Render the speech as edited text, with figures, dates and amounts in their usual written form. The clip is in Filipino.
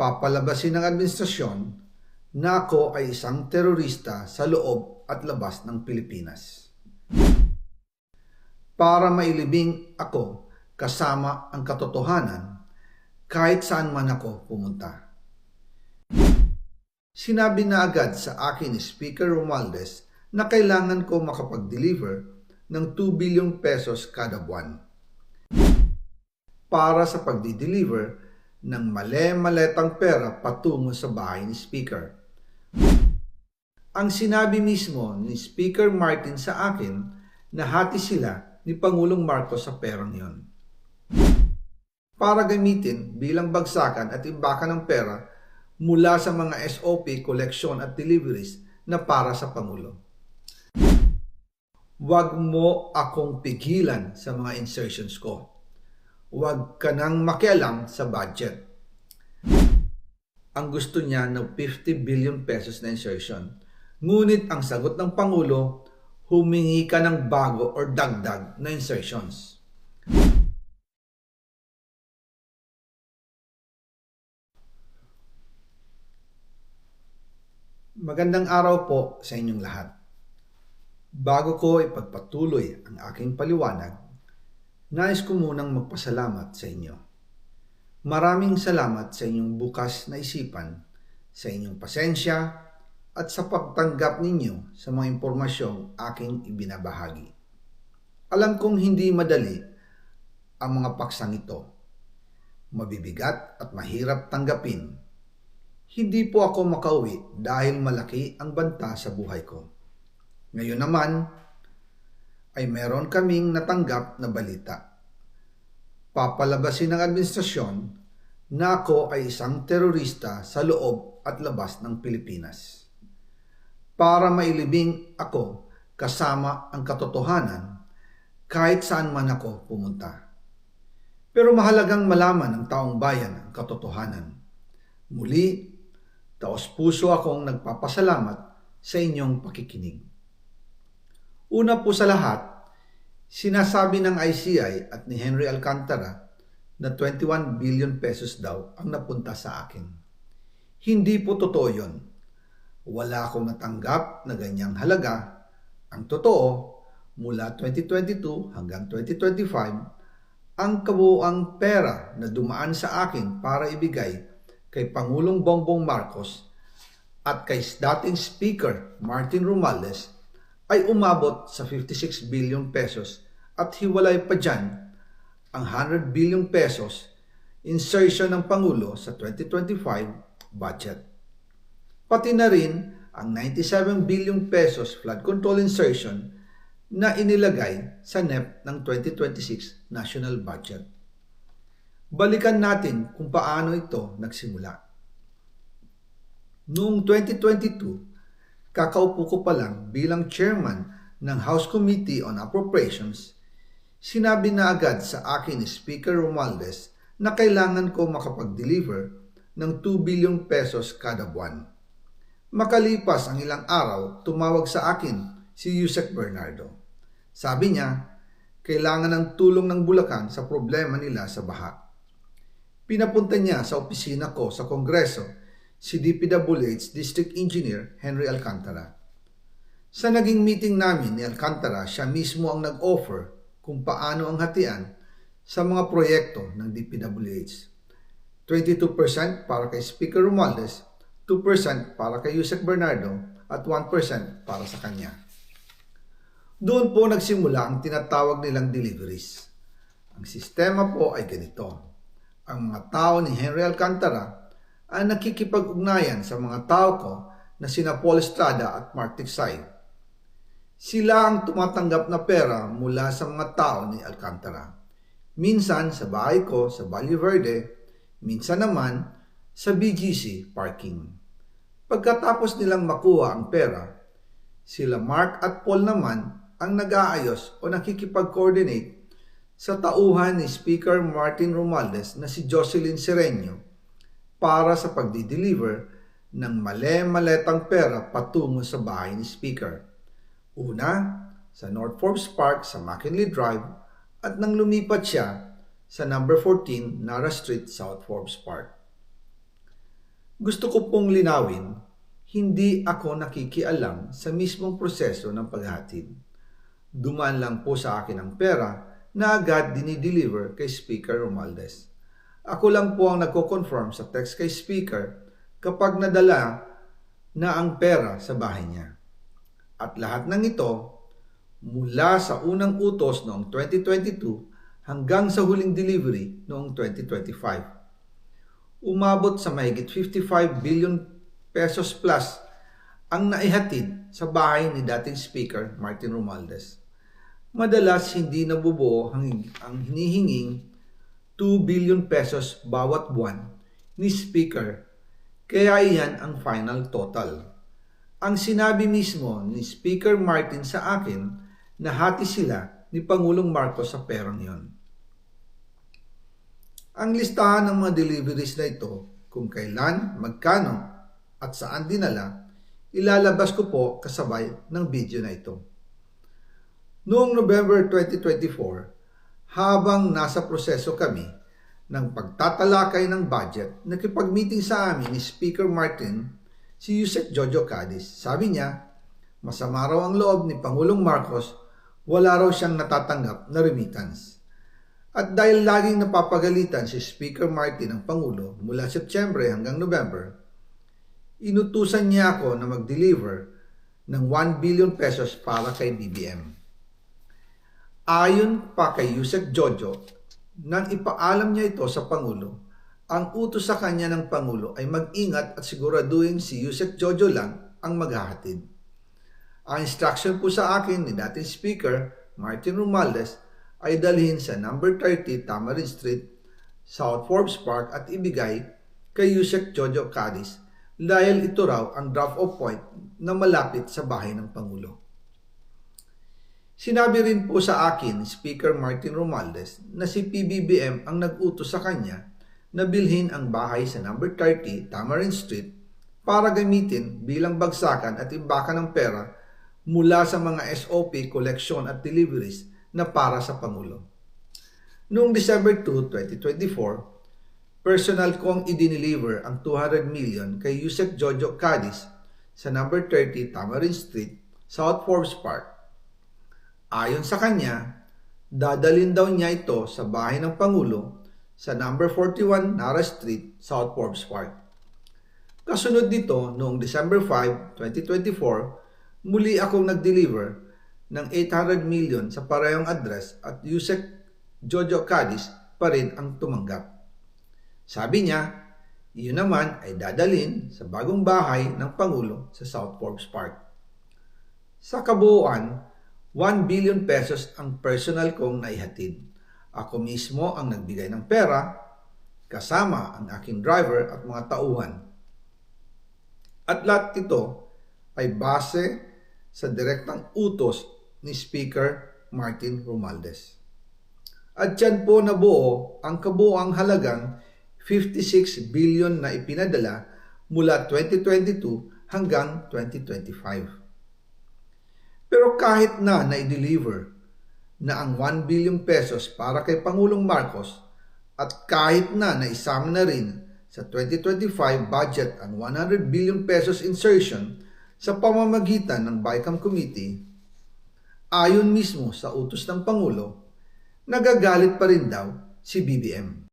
Papalabasin ng administrasyon na ako ay isang terorista sa loob at labas ng Pilipinas. Para mailibing ako kasama ang katotohanan kahit saan man ako pumunta. Sinabi na agad sa akin ni Speaker Romualdez na kailangan ko makapag-deliver ng 2 billion pesos kada buwan para sa pagdi-deliver ng male-maletang pera patungo sa bahay ni Speaker. Ang sinabi mismo ni Speaker Martin sa akin na hati sila ni Pangulong Marcos sa perang yon para gamitin bilang bagsakan at imbakan ng pera mula sa mga SOP, collection at deliveries na para sa Pangulo. Huwag mo akong pigilan sa mga insertions ko. Huwag ka nang makialam sa budget. Ang gusto niya ng 50 billion pesos na insertion. Ngunit ang sagot ng Pangulo, humingi ka ng bago or dagdag na insertions. Magandang araw po sa inyong lahat. Bago ko ipagpatuloy ang aking paliwanag, nais ko munang magpasalamat sa inyo. Maraming salamat sa inyong bukas na isipan, sa inyong pasensya, at sa pagtanggap ninyo sa mga impormasyong aking ibinabahagi. Alam kong hindi madali ang mga paksang ito. Mabibigat at mahirap tanggapin. Hindi po ako makauwi dahil malaki ang banta sa buhay ko. Ngayon naman ay meron kaming natanggap na balita. Papalabasin ng administrasyon na ako ay isang terorista sa loob at labas ng Pilipinas. Para mailibing ako kasama ang katotohanan kahit saan man ako pumunta. Pero mahalagang malaman ng taong bayan ang katotohanan. Muli, taos-puso akong nagpapasalamat sa inyong pakikinig. Una po sa lahat, sinasabi ng ICI at ni Henry Alcantara na 21 billion pesos daw ang napunta sa akin. Hindi po totoo yun. Wala akong natanggap na ganyang halaga. Ang totoo, mula 2022 hanggang 2025, ang kabuuang pera na dumaan sa akin para ibigay kay Pangulong Bongbong Marcos at kay dating Speaker Martin Romualdez ay umabot sa 56 billion pesos at hiwalay pa dyan ang 100 billion pesos insertion ng Pangulo sa 2025 budget. Pati na rin ang 97 billion pesos flood control insertion na inilagay sa NEP ng 2026 national budget. Balikan natin kung paano ito nagsimula. Noong 2022, kakaupo ko pa lang bilang chairman ng House Committee on Appropriations, sinabi na agad sa akin ni Speaker Romualdez na kailangan ko makapag-deliver ng 2 billion pesos kada buwan. Makalipas ang ilang araw, tumawag sa akin si Yusek Bernardo. Sabi niya, kailangan ng tulong ng Bulacan sa problema nila sa baha. Pinapunta niya sa opisina ko sa Kongreso si DPWH District Engineer Henry Alcantara. Sa naging meeting namin ni Alcantara, siya mismo ang nag-offer kung paano ang hatian sa mga proyekto ng DPWH. 22% para kay Speaker Romualdez, 2% para kay Yusek Bernardo at 1% para sa kanya. Doon po nagsimula ang tinatawag nilang deliveries. Ang sistema po ay ganito. Ang mga tao ni Henry Alcantara ay nakikipag-ugnayan sa mga tao ko na sina Paul Estrada at Mark Tiksay. Sila ang tumatanggap na pera mula sa mga tao ni Alcantara. Minsan sa bahay ko sa Valle Verde, minsan naman sa BGC parking. Pagkatapos nilang makuha ang pera, sila Mark at Paul naman ang nag-aayos o nakikipag-coordinate sa tauhan ni Speaker Martin Romualdez na si Jocelyn Sereno para sa pagdi-deliver ng male-maletang pera patungo sa bahay ni Speaker. Una, sa North Forbes Park sa McKinley Drive at nang lumipat siya sa number 14 Nara Street, South Forbes Park. Gusto ko pong linawin, hindi ako nakikialam sa mismong proseso ng paghahatid. Dumaan lang po sa akin ang pera na agad dinideliver kay Speaker Romualdez. Ako lang po ang nagko-confirm sa text kay Speaker kapag nadala na ang pera sa bahay niya. At lahat ng ito, mula sa unang utos noong 2022 hanggang sa huling delivery noong 2025. Umabot sa mahigit 55 billion pesos plus ang naihatid sa bahay ni dating Speaker Martin Romualdez. Madalas hindi nabubuo ang hinihinging 2 billion pesos bawat buwan ni Speaker, kaya iyan ang final total. Ang sinabi mismo ni Speaker Martin sa akin na hati sila ni Pangulong Marcos sa perang yon. Ang listahan ng mga deliveries na ito, kung kailan, magkano, at saan dinala, ilalabas ko po kasabay ng video na ito. Noong November 2024, habang nasa proseso kami ng pagtatalakay ng budget, nakipag-meeting sa amin ni Speaker Martin si Yusek Jojo Cadiz. Sabi niya, masama raw ang loob ni Pangulong Marcos, wala raw siyang natatanggap na remittance. At dahil laging napapagalitan si Speaker Martin ng Pangulo mula Setyembre hanggang November, inutusan niya ako na mag-deliver ng 1 billion pesos para kay BBM. Ayon pa kay Yusek Jojo, nang ipaalam niya ito sa Pangulo, ang utos sa kanya ng Pangulo ay mag-ingat at siguraduhin si Yusek Jojo lang ang maghahatid. Ang instruction po sa akin ni dating Speaker Martin Romualdez ay dalhin sa number 30 Tamarind Street, South Forbes Park at ibigay kay Yusek Jojo Cadiz dahil ito raw ang drop-off point na malapit sa bahay ng Pangulo. Sinabi rin po sa akin ni Speaker Martin Romualdez na si PBBM ang nag-utos sa kanya na bilhin ang bahay sa number 30 Tamarind Street para gamitin bilang bagsakan at imbakan ng pera mula sa mga SOP, collection at deliveries na para sa Pangulo. Noong December 2, 2024, personal kong i-deliver ang 200 million kay Yusek Jojo Cadiz sa number 30 Tamarind Street, South Forbes Park. Ayon sa kanya, dadalhin daw niya ito sa bahay ng Pangulo sa number 41 Nara Street, South Forbes Park. Kasunod nito, noong December 5, 2024, muli akong nag-deliver ng 800 million sa parehong address at Yusek Jojo Cadiz pa rin ang tumanggap. Sabi niya, iyon naman ay dadalhin sa bagong bahay ng Pangulo sa South Forbes Park. Sa kabuuan, 1 billion pesos ang personal kong naihatid. Ako mismo ang nagbigay ng pera, kasama ang aking driver at mga tauhan. At lahat ito ay base sa direktang utos ni Speaker Martin Romualdez. At yan po nabuo ang kabuuang halagang 56 billion na ipinadala mula 2022 hanggang 2025. Pero kahit na na-deliver na ang 1 billion pesos para kay Pangulong Marcos at kahit na naisama na rin sa 2025 budget ang 100 billion pesos insertion sa pamamagitan ng BICAM Committee, ayon mismo sa utos ng Pangulo, nagagalit pa rin daw si BBM.